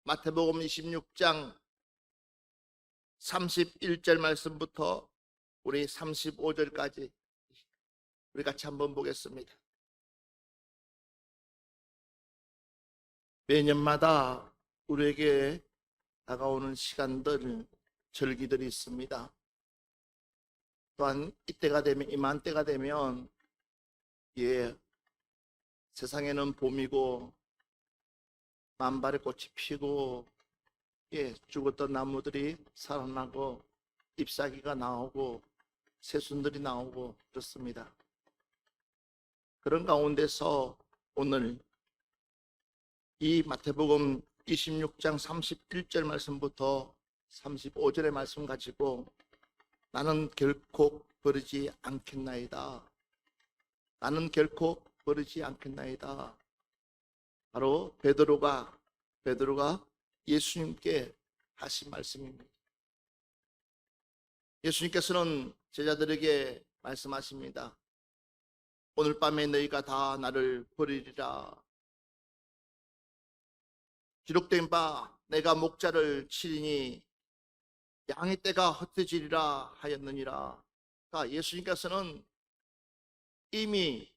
마태복음 26장 31절 말씀부터 우리 35절까지 우리 같이 한번 보겠습니다. 매년마다 우리에게 다가오는 시간들, 절기들이 있습니다. 또한 이때가 되면, 이맘때가 되면 세상에는 봄이고 만발의 꽃이 피고 죽었던 나무들이 살아나고 잎사귀가 나오고 새순들이 나오고 그렇습니다. 그런 가운데서 오늘 이 마태복음 26장 31절 말씀부터 35절의 말씀 가지고 나는 결코 버리지 않겠나이다. 나는 결코 버리지 않겠나이다. 바로 베드로가 예수님께 하신 말씀입니다. 예수님께서는 제자들에게 말씀하십니다. 오늘 밤에 너희가 다 나를 버리리라. 기록된 바 내가 목자를 치리니 양의 떼가 흩어지리라 하였느니라. 그러니까 예수님께서는 이미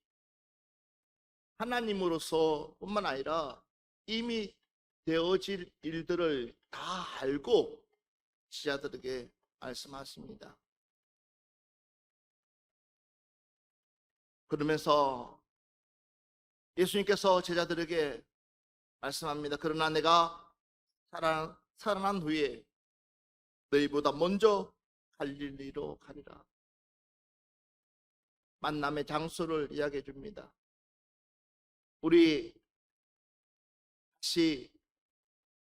하나님으로서 뿐만 아니라 이미 되어질 일들을 다 알고 제자들에게 말씀하십니다. 그러면서 예수님께서 제자들에게 말씀합니다. 그러나 내가 살아난 후에 너희보다 먼저 갈릴리로 가리라. 만남의 장소를 이야기해 줍니다. 우리 다시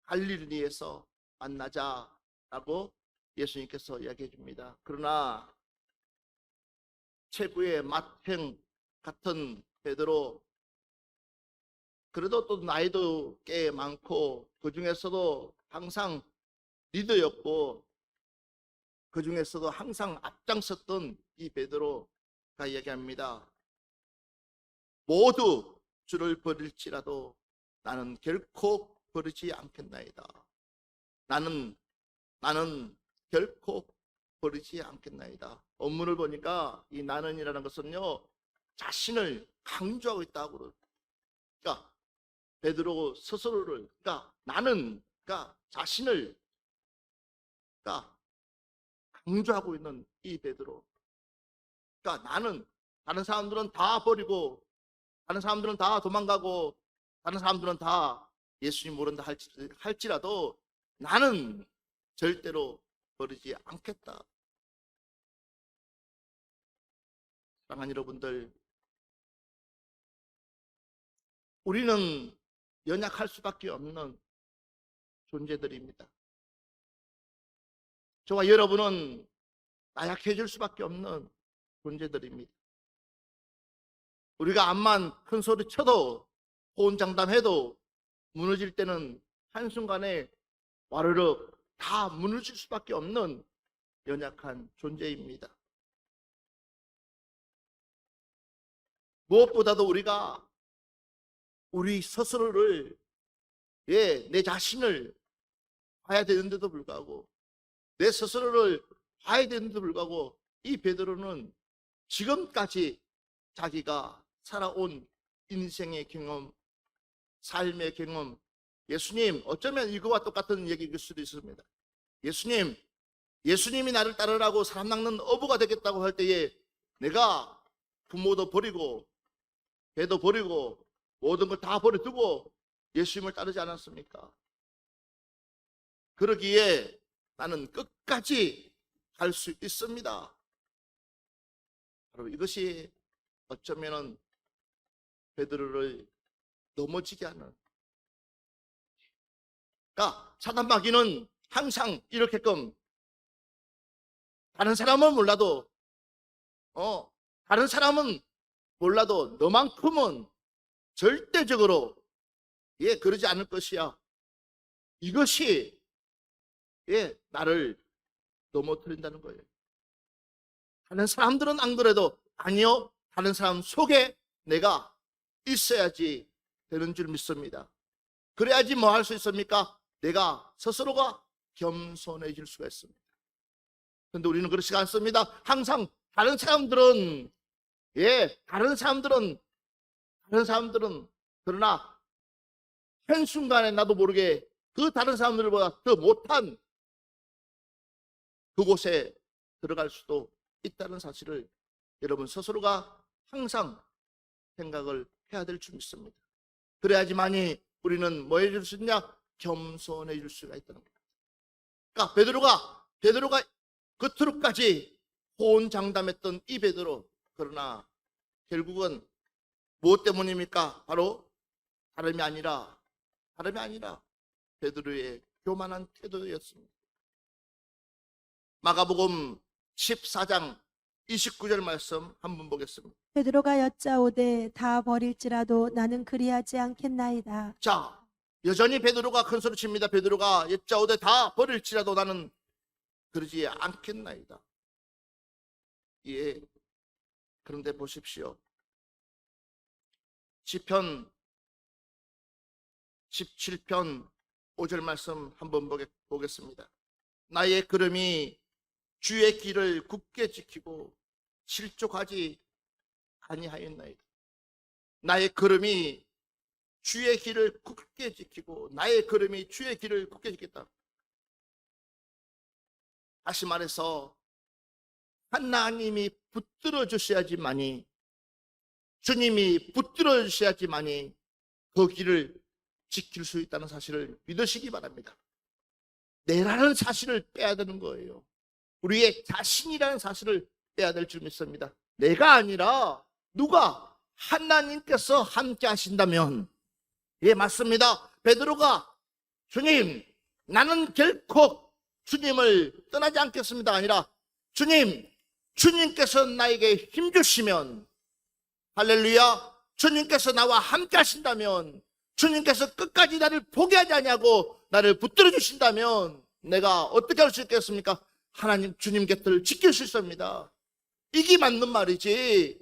갈릴리에서 만나자라고 예수님께서 이야기해 줍니다. 그러나 최고의 맏형 같은 베드로, 그래도 또 나이도 꽤 많고 그 중에서도 항상 리더였고 그 중에서도 항상 앞장섰던 이 베드로가 이야기합니다. 모두 주를 버릴지라도 나는 결코 버리지 않겠나이다. 나는 결코 버리지 않겠나이다. 원문을 보니까 이 나는이라는 것은요, 자신을 강조하고 있다고 그러죠. 그러니까 베드로 스스로를, 그러니까 자신을 강조하고 있는 이 베드로. 그러니까 나는, 다른 사람들은 다 버리고, 다른 사람들은 다 도망가고, 다른 사람들은 다 예수님 모른다 할지라도 나는 절대로 버리지 않겠다. 사랑하는 여러분들, 우리는 연약할 수밖에 없는 존재들입니다. 저와 여러분은 나약해질 수밖에 없는 존재들입니다. 우리가 암만 큰 소리 쳐도 호언장담해도 무너질 때는 한순간에 와르르 다 무너질 수밖에 없는 연약한 존재입니다. 무엇보다도 우리가 우리 스스로를, 내 자신을 봐야 되는데도 불구하고, 내 스스로를 봐야 되는데도 불구하고 이 베드로는 지금까지 자기가 살아온 인생의 경험, 삶의 경험, 예수님, 어쩌면 이거와 똑같은 얘기일 수도 있습니다. 예수님이 나를 따르라고 사람 낚는 어부가 되겠다고 할 때에 내가 부모도 버리고 배도 버리고 모든 걸 다 버려두고 예수님을 따르지 않았습니까? 그러기에 나는 끝까지 갈 수 있습니다. 바로 이것이 어쩌면은 베드로를 넘어지게 하는, 그러니까 사단마귀는 항상 이렇게끔 다른 사람은 몰라도 너만큼은 절대적으로 그러지 않을 것이야. 이것이 나를 넘어뜨린다는 거예요. 다른 사람들은 안 그래도 아니요, 다른 사람 속에 내가 있어야지 되는 줄 믿습니다. 그래야지 뭐 할 수 있습니까? 내가 스스로가 겸손해질 수가 있습니다. 그런데 우리는 그렇지 않습니다. 항상 다른 사람들은 그러나 한순간에 나도 모르게 그 다른 사람들보다 더 못한 그곳에 들어갈 수도 있다는 사실을 여러분 스스로가 항상 생각을 해야 될 줄 믿습니다. 그래야지만이 우리는 뭐 해줄 수 있냐? 겸손해질 수가 있다는 겁니다. 그러니까 베드로가 겉으로까지 호언장담했던 이 베드로, 그러나 결국은 무엇 때문입니까? 바로 다름이 아니라 베드로의 교만한 태도였습니다. 마가복음 14장 29절 말씀 한번 보겠습니다. 베드로가 여짜오되 다 버릴지라도 나는 그리하지 않겠나이다. 자, 여전히 베드로가 큰 소리 칩니다. 베드로가 여짜오되 다 버릴지라도 나는 그러지 않겠나이다. 예. 그런데 보십시오. 시편 17편 5절 말씀 한번 보겠습니다. 나의 걸음이 주의 길을 굳게 지키고 실족하지 아니하였나이다. 나의 걸음이 주의 길을 굳게 지키고 나의 걸음이 주의 길을 굳게 지켰다. 다시 말해서 하나님이 붙들어 주셔야지만이, 주님이 붙들어 주셔야지만이 그 길을 지킬 수 있다는 사실을 믿으시기 바랍니다. 내라는 사실을 빼야 되는 거예요. 우리의 자신이라는 사실을 빼야 될 줄 믿습니다. 내가 아니라 누가? 하나님께서 함께 하신다면, 예, 맞습니다. 베드로가 주님, 나는 결코 주님을 떠나지 않겠습니다 아니라 주님께서 나에게 힘주시면, 할렐루야, 주님께서 나와 함께 하신다면, 주님께서 끝까지 나를 포기하지 않냐고 나를 붙들어 주신다면 내가 어떻게 할 수 있겠습니까? 하나님, 주님 곁을 지킬 수 있습니다. 이게 맞는 말이지.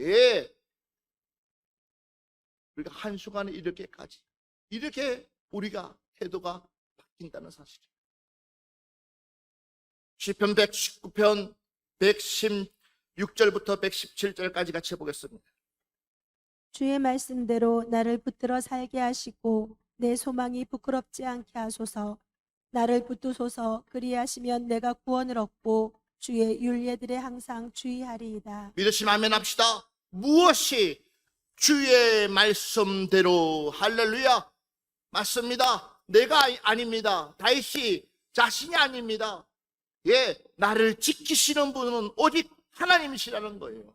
예. 우리가 한순간에 이렇게 우리가 태도가 바뀐다는 사실이에요. 시편 119편 116절부터 117절까지 같이 보겠습니다. 주의 말씀대로 나를 붙들어 살게 하시고 내 소망이 부끄럽지 않게 하소서. 나를 붙드소서. 그리하시면 내가 구원을 얻고 주의 율례들에 항상 주의하리이다. 믿으시면 아멘 합시다. 무엇이 주의 말씀대로, 할렐루야, 맞습니다. 내가 아닙니다. 다윗이 자신이 아닙니다. 예, 나를 지키시는 분은 오직 하나님이시라는 거예요.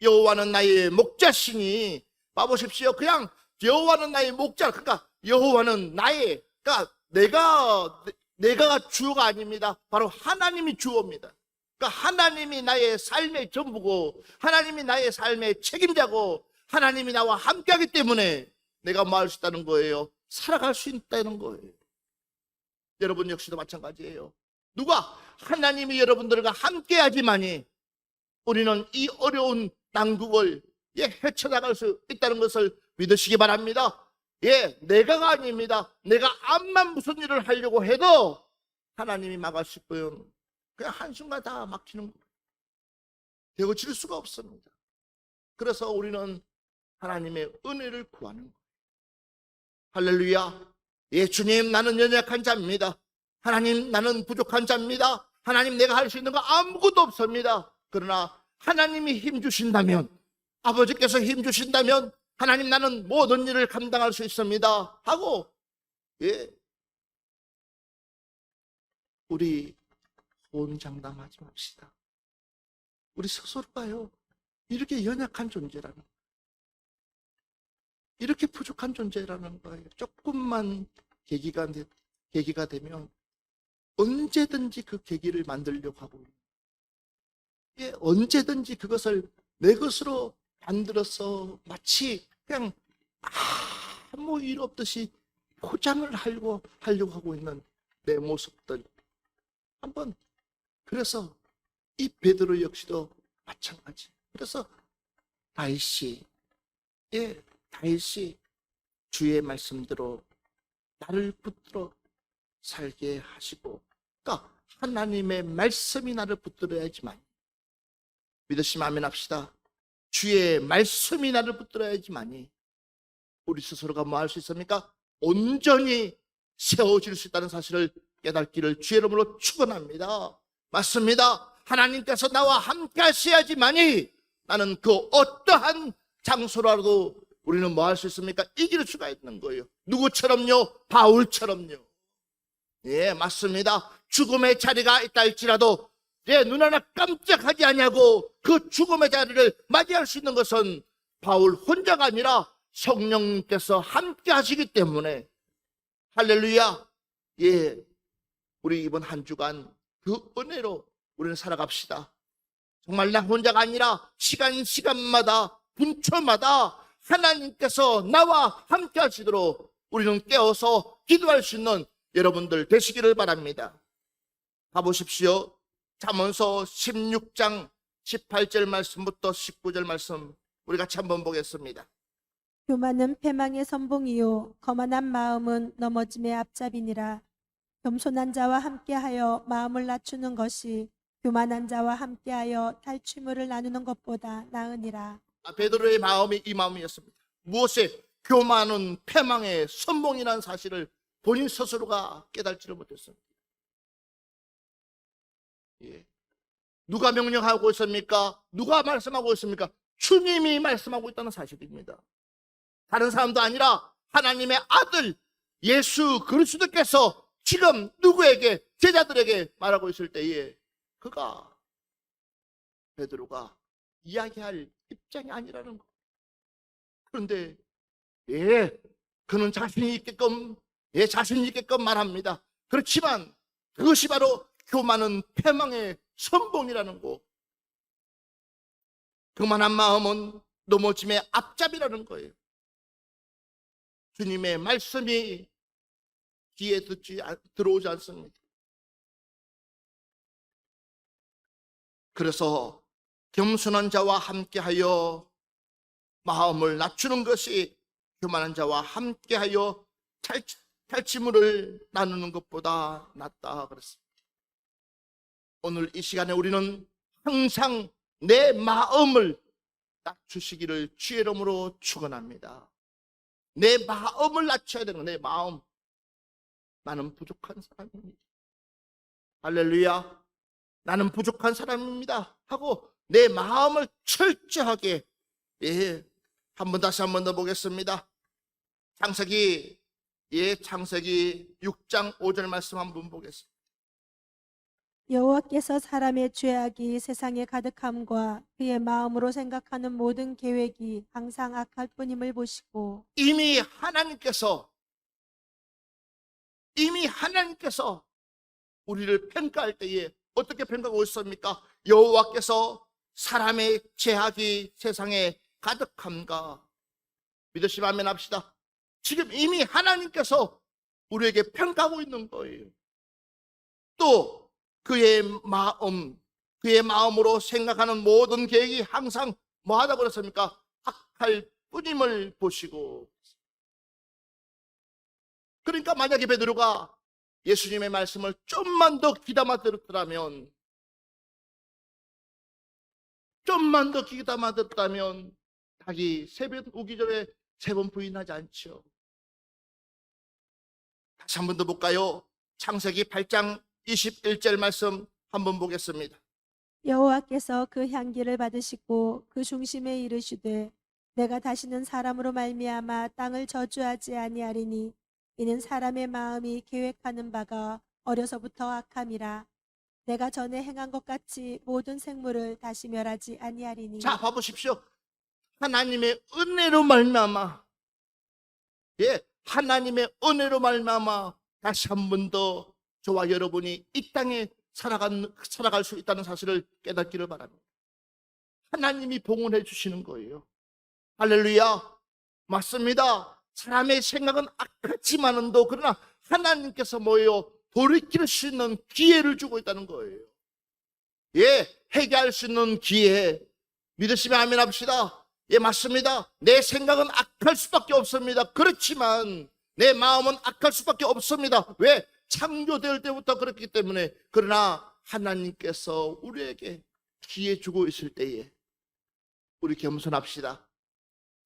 여호와는 나의 목자시니, 봐보십시오. 그냥 여호와는 나의 목자, 그러니까 여호와는 나의, 그러니까 내가 주어가 아닙니다. 바로 하나님이 주어입니다. 그러니까 하나님이 나의 삶의 전부고, 하나님이 나의 삶의 책임자고, 하나님이 나와 함께하기 때문에 내가 뭐 할 수 있다는 거예요? 살아갈 수 있다는 거예요. 여러분 역시도 마찬가지예요. 누가? 하나님이 여러분들과 함께하지만이 우리는 이 어려운 난국을 헤쳐나갈 수 있다는 것을 믿으시기 바랍니다. 예, 내가가 아닙니다. 내가 암만 무슨 일을 하려고 해도 하나님이 막을 수 있고요. 그냥 한순간 다 막히는 거예요. 되어질 수가 없습니다. 그래서 우리는 하나님의 은혜를 구하는 거예요. 할렐루야. 예, 주님, 나는 연약한 자입니다. 하나님, 나는 부족한 자입니다. 하나님, 내가 할 수 있는 거 아무것도 없습니다. 그러나 하나님이 힘주신다면, 아버지께서 힘주신다면 하나님, 나는 모든 일을 감당할 수 있습니다 하고, 예, 우리 호언장담하지 맙시다. 우리 스스로가요, 이렇게 연약한 존재라는, 이렇게 부족한 존재라는 거예요. 조금만 계기가 되면 언제든지 그 계기를 만들려고 하고, 예, 언제든지 그것을 내 것으로 만들어서 마치 그냥 아무 일 없듯이 포장을 하려고 하고 있는 내 모습들. 한번, 그래서 이 베드로 역시도 마찬가지. 그래서 다윗이 주의 말씀대로 나를 붙들어 살게 하시고, 그러니까 하나님의 말씀이 나를 붙들어야지만, 믿으시면 아멘 합시다. 주의 말씀이 나를 붙들어야지만이 우리 스스로가 뭐 할 수 있습니까? 온전히 세워질 수 있다는 사실을 깨닫기를 주의 이름으로 축원합니다. 맞습니다. 하나님께서 나와 함께 하셔야지만이 나는 그 어떠한 장소라도 우리는 뭐 할 수 있습니까? 이길 수가 있는 거예요. 누구처럼요? 바울처럼요. 예, 맞습니다. 죽음의 자리가 있다 할지라도 눈 하나 깜짝하지 아니하고 그 죽음의 자리를 맞이할 수 있는 것은 바울 혼자가 아니라 성령님께서 함께 하시기 때문에, 할렐루야. 예, 우리 이번 한 주간 그 은혜로 우리는 살아갑시다. 정말 나 혼자가 아니라 시간마다 분초마다 하나님께서 나와 함께 하시도록 우리는 깨어서 기도할 수 있는 여러분들 되시기를 바랍니다. 가보십시오. 잠언서 16장 18절 말씀부터 19절 말씀 우리 같이 한번 보겠습니다. 교만은 패망의 선봉이요 거만한 마음은 넘어짐의 앞잡이니라. 겸손한 자와 함께하여 마음을 낮추는 것이 교만한 자와 함께하여 탈취물을 나누는 것보다 나으니라. 베드로의 마음이 이 마음이었습니다. 무엇에? 교만은 패망의 선봉이라는 사실을 본인 스스로가 깨닫지를 못했습니다. 예. 누가 명령하고 있습니까? 누가 말씀하고 있습니까? 주님이 말씀하고 있다는 사실입니다. 다른 사람도 아니라 하나님의 아들 예수 그리스도께서 지금 누구에게, 제자들에게 말하고 있을 때에 그가, 베드로가 이야기할 입장이 아니라는 거. 그런데 그는 자신 있게끔 말합니다. 그렇지만 그것이 바로 교만은 패망의 선봉이라는 거. 교만한 마음은 넘어짐의 앞잡이라는 거예요. 주님의 말씀이 귀에 들어오지 않습니다. 그래서 겸손한 자와 함께하여 마음을 낮추는 것이 교만한 자와 함께하여 탈취물을 나누는 것보다 낫다 그랬습니다. 오늘 이 시간에 우리는 항상 내 마음을 낮추시기를 주의 이름으로 축원합니다. 내 마음을 낮춰야 되는 거예요. 내 마음. 나는 부족한 사람입니다. 할렐루야. 나는 부족한 사람입니다 하고 내 마음을 철저하게, 다시 한 번 더 보겠습니다. 창세기 6장 5절 말씀 한번 보겠습니다. 여호와께서 사람의 죄악이 세상에 가득함과 그의 마음으로 생각하는 모든 계획이 항상 악할 뿐임을 보시고, 이미 하나님께서 우리를 평가할 때에 어떻게 평가하고 있습니까? 여호와께서 사람의 죄악이 세상에 가득함과, 믿으시면 아멘 합시다. 지금 이미 하나님께서 우리에게 평가하고 있는 거예요. 또 그의 마음으로 생각하는 모든 계획이 항상 뭐 하다고 그랬습니까? 악할 뿐임을 보시고. 그러니까 만약에 베드로가 예수님의 말씀을 좀만 더 귀담아 들었다면, 자기 새벽 오기 전에 3번 부인하지 않죠. 다시 한 번 더 볼까요? 창세기 8장 21절 말씀 한번 보겠습니다. 여호와께서 그 향기를 받으시고 그 중심에 이르시되 내가 다시는 사람으로 말미암아 땅을 저주하지 아니하리니 이는 사람의 마음이 계획하는 바가 어려서부터 악함이라. 내가 전에 행한 것 같이 모든 생물을 다시 멸하지 아니하리니. 자, 봐보십시오. 하나님의 은혜로 말미암아, 하나님의 은혜로 말미암아 다시 한 번 더 저와 여러분이 이 땅에 살아갈 수 있다는 사실을 깨닫기를 바랍니다. 하나님이 봉헌해 주시는 거예요. 할렐루야. 맞습니다. 사람의 생각은 악하지만도 그러나 하나님께서 뭐예요? 돌이킬 수 있는 기회를 주고 있다는 거예요. 회개할 수 있는 기회. 믿으시면 아멘 합시다. 맞습니다. 내 생각은 악할 수밖에 없습니다. 그렇지만 내 마음은 악할 수밖에 없습니다. 왜? 창조될 때부터 그렇기 때문에. 그러나 하나님께서 우리에게 기회 주고 있을 때에 우리 겸손합시다.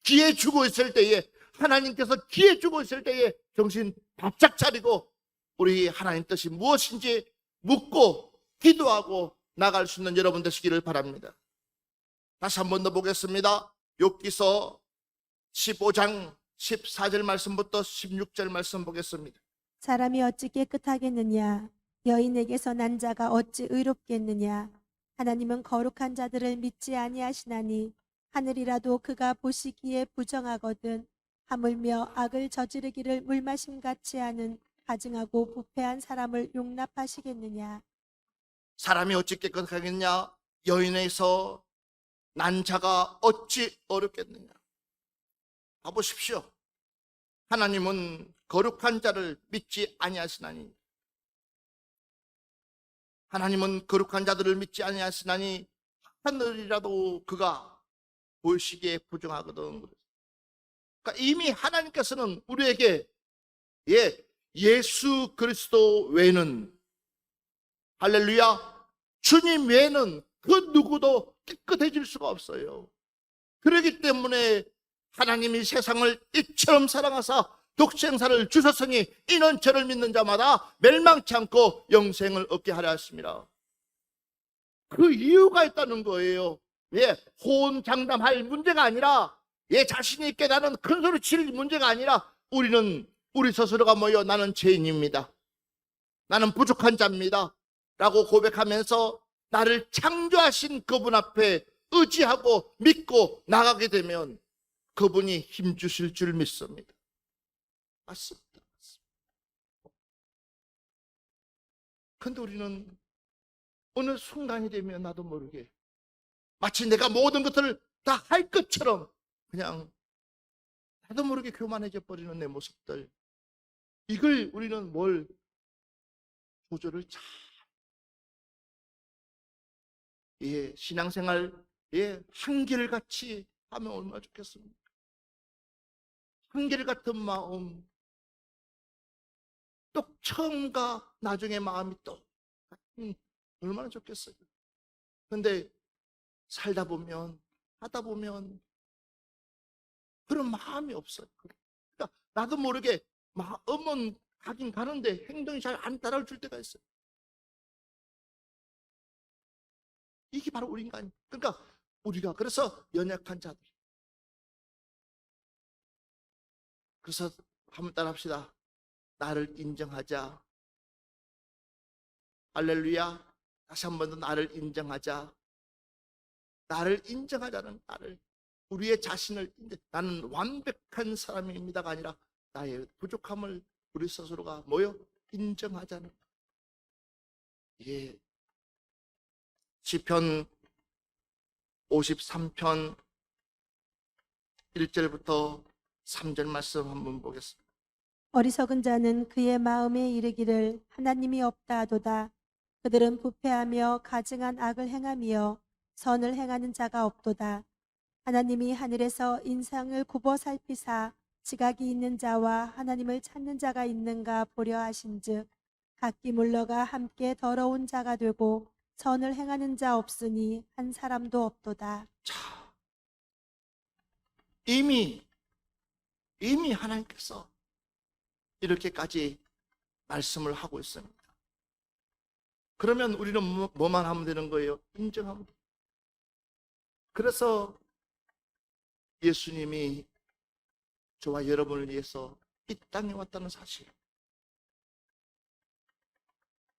기회 주고 있을 때에, 하나님께서 기회 주고 있을 때에 정신 바짝 차리고 우리 하나님 뜻이 무엇인지 묻고 기도하고 나갈 수 있는 여러분 되시기를 바랍니다. 다시 한 번 더 보겠습니다. 욥기서 15장 14절 말씀부터 16절 말씀 보겠습니다. 사람이 어찌 깨끗하겠느냐? 여인에게서 난 자가 어찌 의롭겠느냐? 하나님은 거룩한 자들을 믿지 아니하시나니 하늘이라도 그가 보시기에 부정하거든 하물며 악을 저지르기를 물마심같이 하는 가증하고 부패한 사람을 용납하시겠느냐? 사람이 어찌 깨끗하겠냐? 여인에서 난 자가 어찌 어렵겠느냐? 봐보십시오. 하나님은 거룩한 자를 믿지 아니하시나니, 하나님은 거룩한 자들을 믿지 아니하시나니 하늘이라도 그가 보시기에 부정하거든. 그러니까 이미 하나님께서는 우리에게 예수 그리스도 외에는, 할렐루야, 주님 외에는 그 누구도 깨끗해질 수가 없어요. 그렇기 때문에 하나님이 세상을 이처럼 사랑하사 독생자를 주셨으니 이는 저를 믿는 자마다 멸망치 않고 영생을 얻게 하려 하십니다. 그 이유가 있다는 거예요. 호언장담할 문제가 아니라, 자신이 있게 나는 큰 소리 칠 문제가 아니라, 우리 스스로가 모여 나는 죄인입니다, 나는 부족한 자입니다 라고 고백하면서 나를 창조하신 그분 앞에 의지하고 믿고 나가게 되면 그분이 힘주실 줄 믿습니다. 맞습니다. 그런데 우리는 어느 순간이 되면 나도 모르게 마치 내가 모든 것들을 다 할 것처럼 그냥 나도 모르게 교만해져 버리는 내 모습들, 이걸 우리는 조절을 잘, 신앙생활 한결같이 하면 얼마나 좋겠습니까? 한결같은 마음, 또 처음과 나중에 마음이 또 얼마나 좋겠어요. 근데 살다 보면, 하다 보면 그런 마음이 없어요. 그러니까 나도 모르게 마음은 가긴 가는데 행동이 잘 안 따라올 때가 있어요. 이게 바로 우리 인간이에요. 그러니까 우리가 그래서 연약한 자들. 그래서 한번 따라합시다. 나를 인정하자. 할렐루야. 다시 한 번 더 나를 인정하자. 나를 인정하자는, 우리의 자신을 나는 완벽한 사람입니다가 아니라 나의 부족함을 우리 스스로가 인정하자는. 시편 53편 1절부터 3절 말씀 한번 보겠습니다. 어리석은 자는 그의 마음에 이르기를 하나님이 없다 하도다. 그들은 부패하며 가증한 악을 행하며 선을 행하는 자가 없도다. 하나님이 하늘에서 인상을 굽어 살피사 지각이 있는 자와 하나님을 찾는 자가 있는가 보려 하신즉 각기 물러가 함께 더러운 자가 되고 선을 행하는 자 없으니 한 사람도 없도다. 자, 이미 하나님께서 이렇게까지 말씀을 하고 있습니다. 그러면 우리는 뭐만 하면 되는 거예요? 인정하면 돼요. 그래서 예수님이 저와 여러분을 위해서 이 땅에 왔다는 사실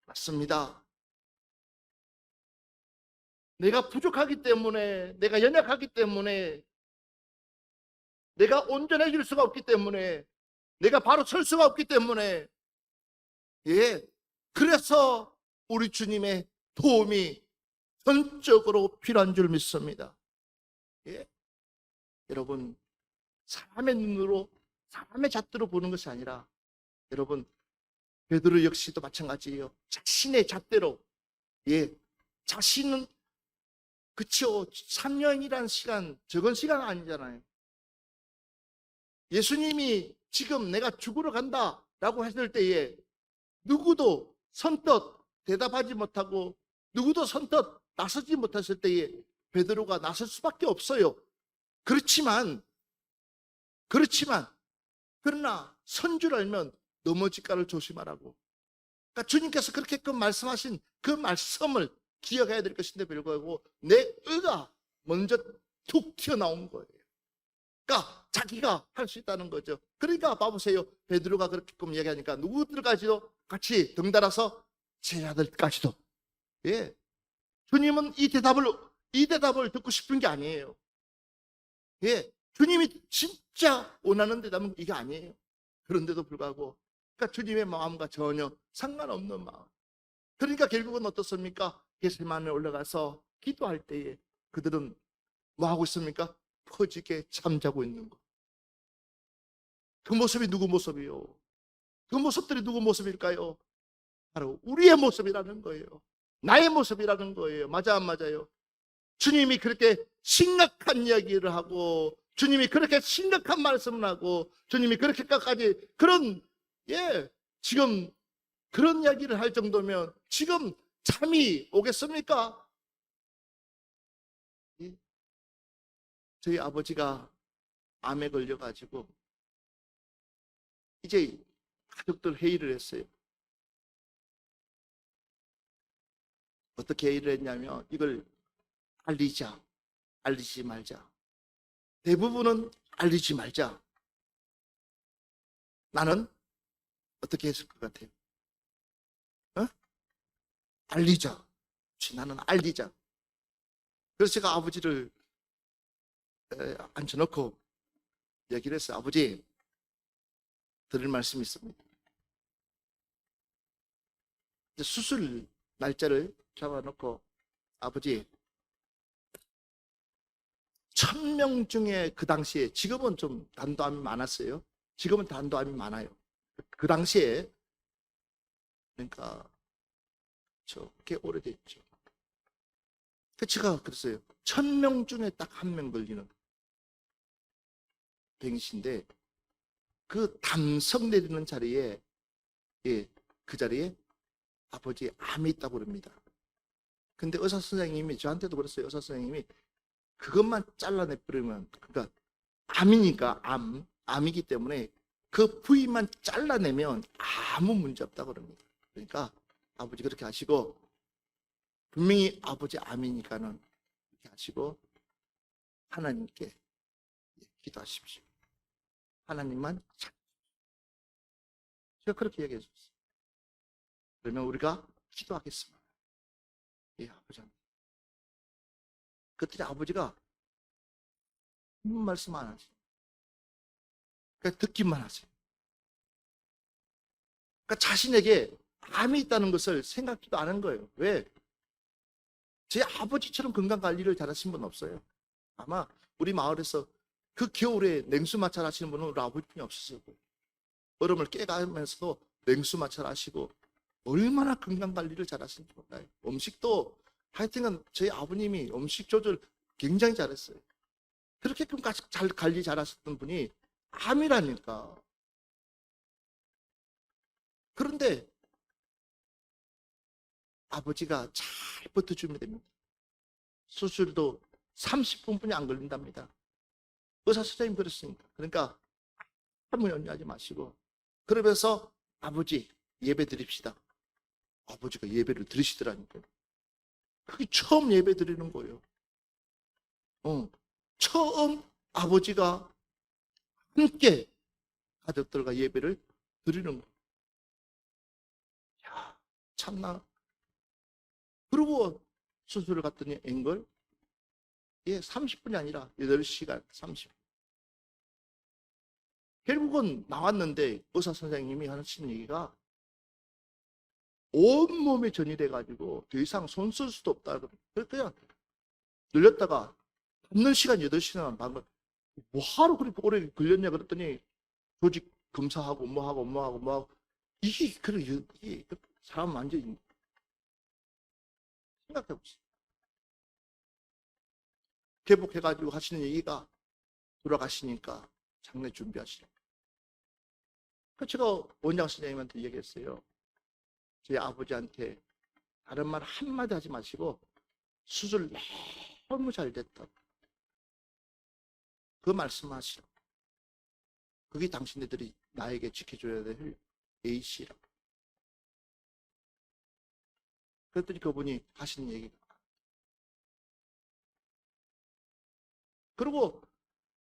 맞습니다. 내가 부족하기 때문에, 내가 연약하기 때문에, 내가 온전해질 수가 없기 때문에, 내가 바로 설 수가 없기 때문에, 그래서 우리 주님의 도움이 전적으로 필요한 줄 믿습니다. 여러분, 사람의 눈으로, 사람의 잣대로 보는 것이 아니라, 여러분, 베드로 역시도 마찬가지예요. 자신의 잣대로, 자신은, 그쵸, 3년이라는 시간, 적은 시간 아니잖아요. 예수님이 지금 내가 죽으러 간다라고 했을 때에 누구도 선뜻 대답하지 못하고 누구도 선뜻 나서지 못했을 때에 베드로가 나설 수밖에 없어요. 그렇지만 그러나 선 줄 알면 넘어질까를 조심하라고. 그러니까 주님께서 그렇게끔 말씀하신 그 말씀을 기억해야 될 것인데 불구하고 내 의가 먼저 툭 튀어나온 거예요. 그러니까 자기가 할 수 있다는 거죠. 그러니까 봐보세요. 베드로가 그렇게끔 얘기하니까 누구들까지도 같이 덩달아서 제자들까지도. 예. 주님은 이 대답을 듣고 싶은 게 아니에요. 예. 주님이 진짜 원하는 대답은 이게 아니에요. 그런데도 불구하고 그러니까 주님의 마음과 전혀 상관없는 마음. 그러니까 결국은 어떻습니까? 겟세마네에 올라가서 기도할 때에 그들은 뭐 하고 있습니까? 퍼지게 잠자고 있는 거. 그 모습이 누구 모습이요? 그 모습들이 누구 모습일까요? 바로 우리의 모습이라는 거예요. 나의 모습이라는 거예요. 맞아 안 맞아요? 주님이 그렇게 심각한 이야기를 하고 주님이 그렇게 심각한 말씀을 하고 주님이 그렇게까지 그런 지금 그런 이야기를 할 정도면 지금 잠이 오겠습니까? 저희 아버지가 암에 걸려가지고 이제 가족들 회의를 했어요. 어떻게 회의를 했냐면 이걸 알리자, 알리지 말자. 대부분은 알리지 말자. 나는 어떻게 했을 것 같아요? 알리자. 나는 알리자. 그래서 제가 아버지를 앉혀놓고 얘기를 했어요. 아버지, 드릴 말씀이 있습니다. 수술 날짜를 잡아놓고 아버지 1000명 중에 그 당시에 지금은 좀 단도암이 많았어요. 지금은 단도암이 많아요. 그 당시에 그러니까 꽤 오래됐죠. 제가 그랬어요. 1000명 중에 딱 한 명 걸리는 병이신데 그 담석 내리는 자리에 그 자리에 아버지의 암이 있다고 그럽니다. 근데 의사 선생님이 저한테도 그랬어요. 의사 선생님이 그것만 잘라내버리면 그러니까 암이니까 암이기 때문에 그 부위만 잘라내면 아무 문제 없다고 그럽니다. 그러니까 아버지 그렇게 하시고 분명히 아버지 암이니까는 이렇게 하시고 하나님께 기도하십시오. 하나님만 찾으십시오. 제가 그렇게 얘기해 줬어요. 그러면 우리가 기도하겠습니다. 아버지한테. 그때 아버지가 아무 말씀 안 하세요. 그냥 듣기만 하세요. 그러니까 자신에게 암이 있다는 것을 생각지도 않은 거예요. 왜? 제 아버지처럼 건강관리를 잘하신 분 없어요. 아마 우리 마을에서 그 겨울에 냉수 마찰 하시는 분은 우리 아버지뿐이 없었어요. 얼음을 깨가면서도 냉수 마찰 하시고 얼마나 건강관리를 잘하시는지 몰라요. 음식도 하여튼간 저희 아버님이 음식 조절 굉장히 잘했어요. 그렇게끔 잘 관리 잘하셨던 분이 암이라니까. 그런데 아버지가 잘 버텨주면 됩니다. 수술도 30분뿐이 안 걸린답니다. 의사 선생님 그랬으니까. 그러니까 아무 염려하지 마시고 그러면서 아버지 예배 드립시다. 아버지가 예배를 드리시더라니까요. 그게 처음 예배 드리는 거예요. 처음 아버지가 함께 가족들과 예배를 드리는 거예요. 야, 참나. 그리고 수술을 갔더니 앵걸 30분이 아니라 8시간 30분. 결국은 나왔는데 의사 선생님이 하시는 얘기가 온몸에 전이돼가지고 더 이상 손 쓸 수도 없다. 그냥 늘렸다가 받는 시간 8시간 반걸 뭐하러 그렇게 오래 걸렸냐 그랬더니 조직 검사하고 뭐하고 이게 사람 완전히 생각해보세요. 개복해가지고 하시는 얘기가 돌아가시니까 장례 준비하시라. 제가 원장 선생님한테 얘기했어요. 저희 아버지한테 다른 말 한마디 하지 마시고 수술 너무 잘 됐다. 그 말씀하시라. 그게 당신네들이 나에게 지켜줘야 될 A씨라고. 그랬더니 그분이 하신 얘기가.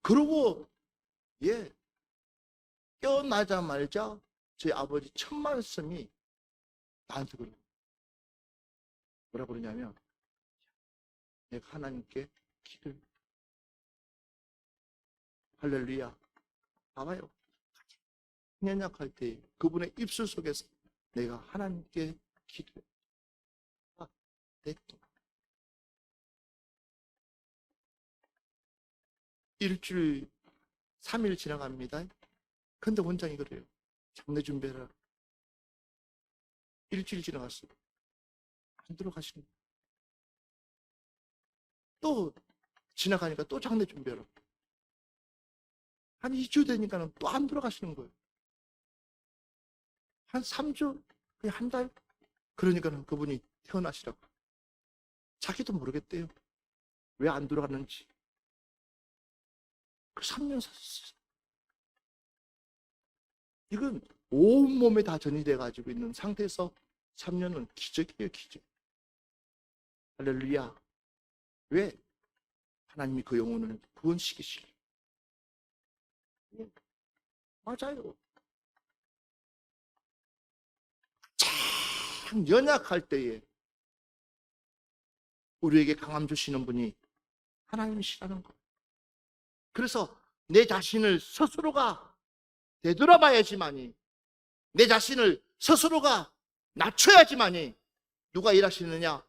그러고, 예, 깨어나자마자 저희 아버지 첫 말씀이 나한테 뭐라 그러냐면, 내가 하나님께 기도해. 할렐루야. 봐봐요. 연약할 때 그분의 입술 속에서 내가 하나님께 기도해. 됐다. 일주일, 3일 지나갑니다. 근데 원장이 그래요. 장례 준비해라. 일주일 지나갔어요. 안 들어가시는 거예요. 또 지나가니까 또 장례 준비해라. 한 2주 되니까는 또 안 들어가시는 거예요. 한 3주, 그냥 한 달. 그러니까는 그분이 태어나시라고. 자기도 모르겠대요. 왜 안 들어갔는지. 그 3년 사셨어요. 이건 온몸에 다 전이돼 가지고 있는 상태에서 3년은 기적이에요, 기적. 할렐루야. 왜? 하나님이 그 영혼을 구원시키시려. 맞아요. 참 연약할 때에 우리에게 강함 주시는 분이 하나님이시라는 것. 그래서 내 자신을 스스로가 되돌아봐야지만이, 내 자신을 스스로가 낮춰야지만이 누가 일하시느냐?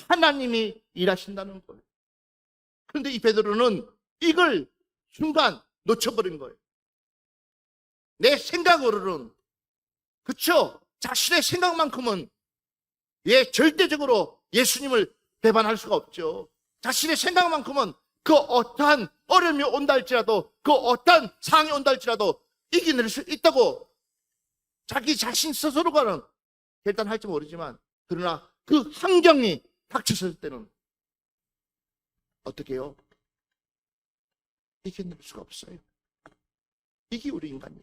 하나님이 일하신다는 거예요. 그런데 이 베드로는 이걸 순간 놓쳐버린 거예요. 내 생각으로는, 그쵸? 자신의 생각만큼은 절대적으로 예수님을 배반할 수가 없죠. 자신의 생각만큼은 그 어떠한 어려움이 온다 할지라도, 그 어떠한 상황이 온다 할지라도 이겨낼 수 있다고 자기 자신 스스로가는 결단할지 모르지만, 그러나 그 환경이 닥쳤을 때는 어떻게 해요? 이겨낼 수가 없어요. 이게 우리 인간이에요.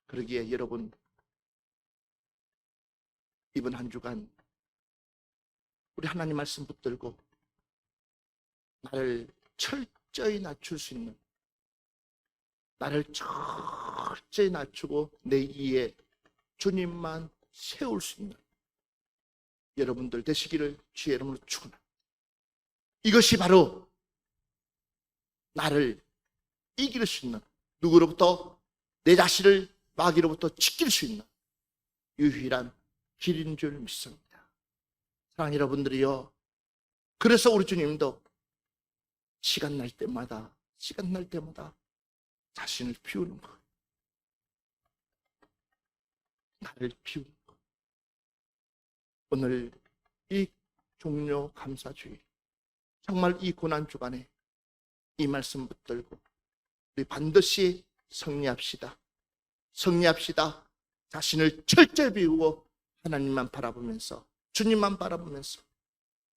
그러기에 여러분, 이번 한 주간 우리 하나님 말씀 붙들고 나를 철저히 낮출 수 있는, 나를 철저히 낮추고 내 위에 주님만 세울 수 있는 여러분들 되시기를 주의 이름으로 축원합니다. 이것이 바로 나를 이길 수 있는, 누구로부터? 내 자신을 마귀로부터 지킬 수 있는 유일한 길인 줄 믿습니다. 사랑하는 여러분들이요, 그래서 우리 주님도 시간 날 때마다 자신을 비우는 것, 나를 비우는 것. 오늘 이 종료 감사주일, 정말 이 고난주간에 이 말씀 붙들고 우리 반드시 승리합시다. 자신을 철저히 비우고 하나님만 바라보면서, 주님만 바라보면서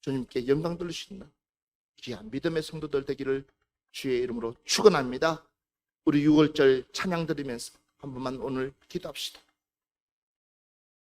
주님께 영광 돌릴 수 있는 귀한 믿음의 성도들 되기를 주의 이름으로 축원합니다. 우리 6월절 찬양 드리면서 한 번만 오늘 기도합시다.